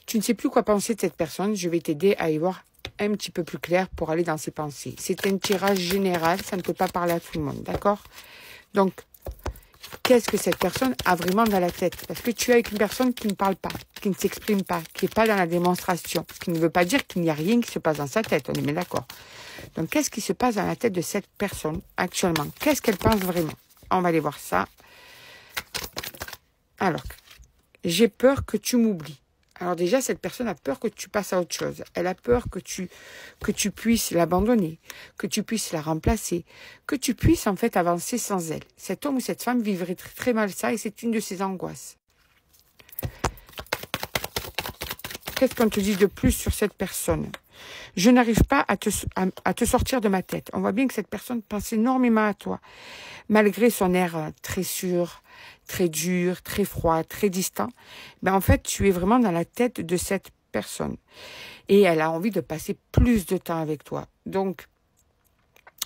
Tu ne sais plus quoi penser de cette personne. Je vais t'aider à y voir un petit peu plus clair pour aller dans ses pensées. C'est un tirage général, ça ne peut pas parler à tout le monde, d'accord? Donc, qu'est-ce que cette personne a vraiment dans la tête? Parce que tu es avec une personne qui ne parle pas, qui ne s'exprime pas, qui n'est pas dans la démonstration. Ce qui ne veut pas dire qu'il n'y a rien qui se passe dans sa tête, on est bien d'accord. Donc, qu'est-ce qui se passe dans la tête de cette personne actuellement? Qu'est-ce qu'elle pense vraiment? On va aller voir ça. Alors, j'ai peur que tu m'oublies. Alors déjà, cette personne a peur que tu passes à autre chose. Elle a peur que tu puisses l'abandonner, que tu puisses la remplacer, que tu puisses en fait avancer sans elle. Cet homme ou cette femme vivrait très, très mal ça et c'est une de ses angoisses. Qu'est-ce qu'on te dit de plus sur cette personne? Je n'arrive pas à te sortir de ma tête. On voit bien que cette personne pense énormément à toi. Malgré son air très sûr, très dur, très froid, très distant, ben en fait, tu es vraiment dans la tête de cette personne. Et elle a envie de passer plus de temps avec toi. Donc,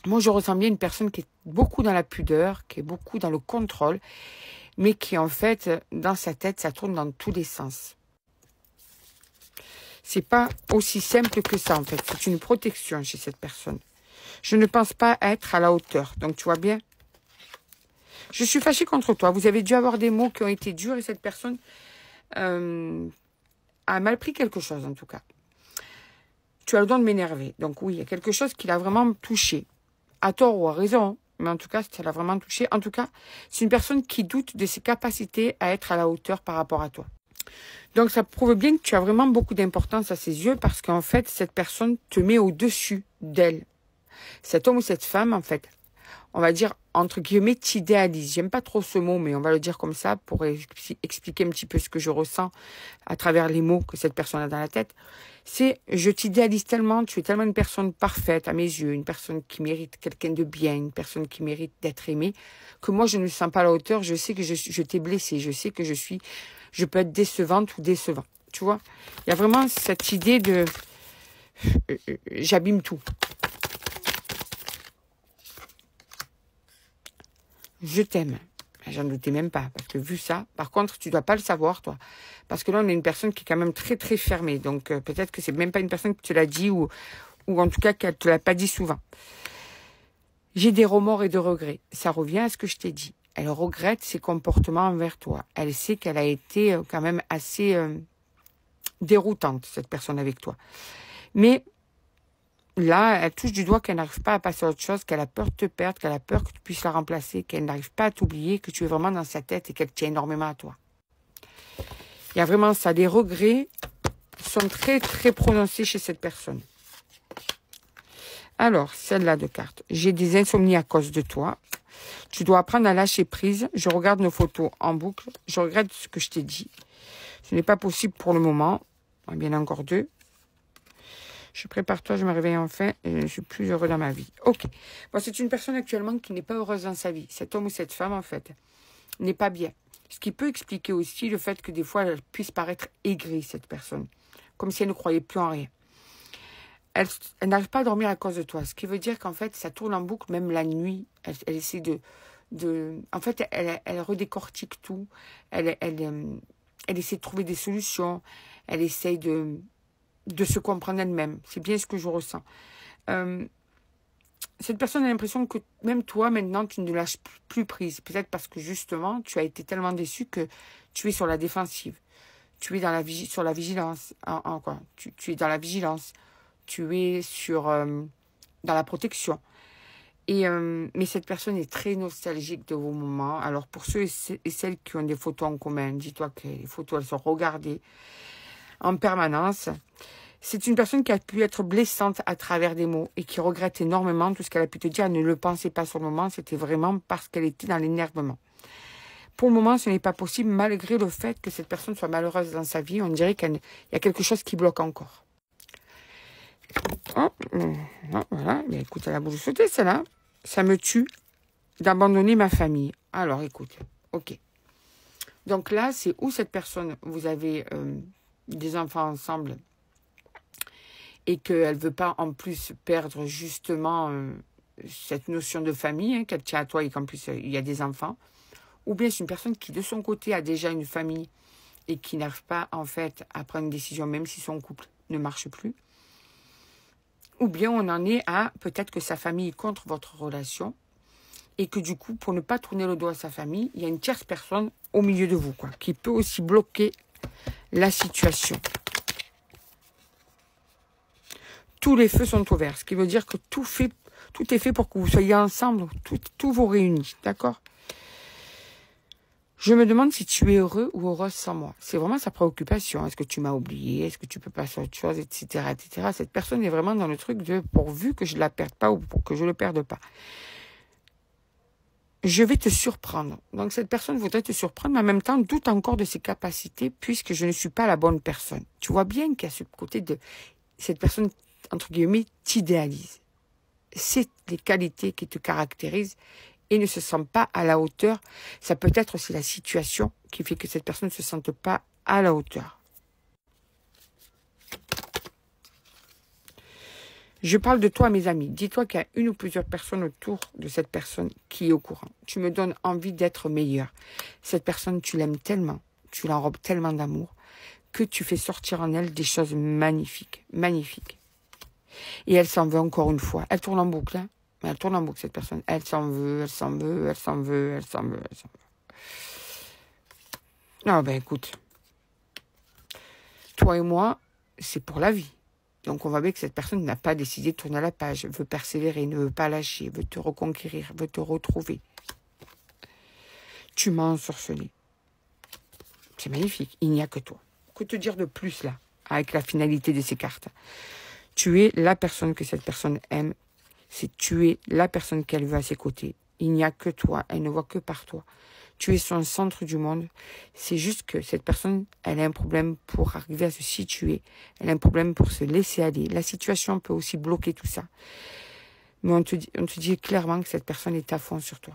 moi, je ressens bien une personne qui est beaucoup dans la pudeur, qui est beaucoup dans le contrôle, mais qui, en fait, dans sa tête, ça tourne dans tous les sens. C'est pas aussi simple que ça, en fait. C'est une protection chez cette personne. Je ne pense pas être à la hauteur. Donc, tu vois bien. Je suis fâchée contre toi. Vous avez dû avoir des mots qui ont été durs et cette personne a mal pris quelque chose, en tout cas. Tu as le don de m'énerver. Donc, oui, il y a quelque chose qui l'a vraiment touché. À tort ou à raison, mais en tout cas, ça l'a vraiment touché. En tout cas, c'est une personne qui doute de ses capacités à être à la hauteur par rapport à toi. Donc, ça prouve bien que tu as vraiment beaucoup d'importance à ses yeux parce qu'en fait, cette personne te met au-dessus d'elle. Cet homme ou cette femme, en fait, on va dire, entre guillemets, t'idéalise. J'aime pas trop ce mot, mais on va le dire comme ça pour expliquer un petit peu ce que je ressens à travers les mots que cette personne a dans la tête. C'est, je t'idéalise tellement, tu es tellement une personne parfaite à mes yeux, une personne qui mérite quelqu'un de bien, une personne qui mérite d'être aimée, que moi, je ne me sens pas à la hauteur. Je sais que je t'ai blessée, je sais que je peux être décevante ou décevant. Tu vois, il y a vraiment cette idée de j'abîme tout. Je t'aime. J'en doutais même pas, parce que vu ça, par contre, tu dois pas le savoir, toi. Parce que là, on est une personne qui est quand même très, très fermée. Donc, peut-être que c'est même pas une personne qui te l'a dit ou en tout cas qu'elle te l'a pas dit souvent. J'ai des remords et de regrets. Ça revient à ce que je t'ai dit. Elle regrette ses comportements envers toi. Elle sait qu'elle a été quand même assez déroutante, cette personne avec toi. Mais là, elle touche du doigt qu'elle n'arrive pas à passer à autre chose, qu'elle a peur de te perdre, qu'elle a peur que tu puisses la remplacer, qu'elle n'arrive pas à t'oublier, que tu es vraiment dans sa tête et qu'elle tient énormément à toi. Il y a vraiment ça. Les regrets sont très, très prononcés chez cette personne. Alors, celle-là de carte. J'ai des insomnies à cause de toi. Tu dois apprendre à lâcher prise. Je regarde nos photos en boucle. Je regrette ce que je t'ai dit. Ce n'est pas possible pour le moment. Il y en a encore deux. Je prépare-toi, je me réveille enfin et je suis plus heureux dans ma vie. Ok. Bon, c'est une personne actuellement qui n'est pas heureuse dans sa vie. Cet homme ou cette femme, en fait, n'est pas bien. Ce qui peut expliquer aussi le fait que des fois, elle puisse paraître aigrie, cette personne. Comme si elle ne croyait plus en rien. Elle n'arrive pas à dormir à cause de toi. Ce qui veut dire qu'en fait, ça tourne en boucle, même la nuit. Elle essaie en fait, elle redécortique tout. Elle essaie de trouver des solutions. Elle essaie de se comprendre elle-même. C'est bien ce que je ressens. Cette personne a l'impression que même toi, maintenant, tu ne lâches plus prise. Peut-être parce que justement, tu as été tellement déçu que tu es sur la défensive. Tu es sur la vigilance. Tu es dans la vigilance. Tu es dans la protection. Mais cette personne est très nostalgique de vos moments. Alors, pour ceux et celles qui ont des photos en commun, dis-toi que les photos, elles sont regardées en permanence. C'est une personne qui a pu être blessante à travers des mots et qui regrette énormément tout ce qu'elle a pu te dire. Elle ne le pensait pas sur le moment, c'était vraiment parce qu'elle était dans l'énervement. Pour le moment, ce n'est pas possible, malgré le fait que cette personne soit malheureuse dans sa vie. On dirait qu'il y a quelque chose qui bloque encore. Oh, non, voilà, mais écoute, elle a voulu sauter, celle-là. Ça me tue d'abandonner ma famille. Alors, écoute, ok. Donc là, c'est où cette personne, vous avez des enfants ensemble et qu'elle ne veut pas en plus perdre justement cette notion de famille, hein, qu'elle tient à toi et qu'en plus il y a des enfants. Ou bien c'est une personne qui de son côté a déjà une famille et qui n'arrive pas, en fait, à prendre une décision, même si son couple ne marche plus. Ou bien on en est à, peut-être que sa famille est contre votre relation, et que du coup, pour ne pas tourner le dos à sa famille, il y a une tierce personne au milieu de vous, quoi, qui peut aussi bloquer la situation. Tous les feux sont ouverts, ce qui veut dire que tout est fait pour que vous soyez ensemble, tout vous réunit, d'accord? Je me demande si tu es heureux ou heureuse sans moi. C'est vraiment sa préoccupation. Est-ce que tu m'as oublié? Est-ce que tu peux passer à autre chose, etc., etc. Cette personne est vraiment dans le truc de pourvu que je ne la perde pas ou pour que je ne le perde pas. Je vais te surprendre. Donc cette personne voudrait te surprendre, mais en même temps doute encore de ses capacités puisque je ne suis pas la bonne personne. Tu vois bien qu'il y a ce côté de cette personne, entre guillemets, t'idéalise. C'est les qualités qui te caractérisent et ne se sent pas à la hauteur. Ça peut être aussi la situation qui fait que cette personne ne se sente pas à la hauteur. Je parle de toi, mes amis. Dis-toi qu'il y a une ou plusieurs personnes autour de cette personne qui est au courant. Tu me donnes envie d'être meilleur. Cette personne, tu l'aimes tellement, tu l'enrobes tellement d'amour, que tu fais sortir en elle des choses magnifiques, magnifiques. Et elle s'en veut encore une fois. Elle tourne en boucle, hein. Elle tourne en boucle, cette personne. Elle s'en veut, elle s'en veut, elle s'en veut, elle s'en veut, elle s'en veut. Ah ben écoute, toi et moi, c'est pour la vie. Donc on voit bien que cette personne n'a pas décidé de tourner la page, veut persévérer, ne veut pas lâcher, veut te reconquérir, veut te retrouver. Tu m'as ensorcelé. C'est magnifique, il n'y a que toi. Que te dire de plus là, avec la finalité de ces cartes? Tu es la personne que cette personne aime. Tu es la personne qu'elle veut à ses côtés. Il n'y a que toi, elle ne voit que par toi. Tu es son centre du monde. C'est juste que cette personne, elle a un problème pour arriver à se situer. Elle a un problème pour se laisser aller. La situation peut aussi bloquer tout ça. Mais on te dit clairement que cette personne est à fond sur toi.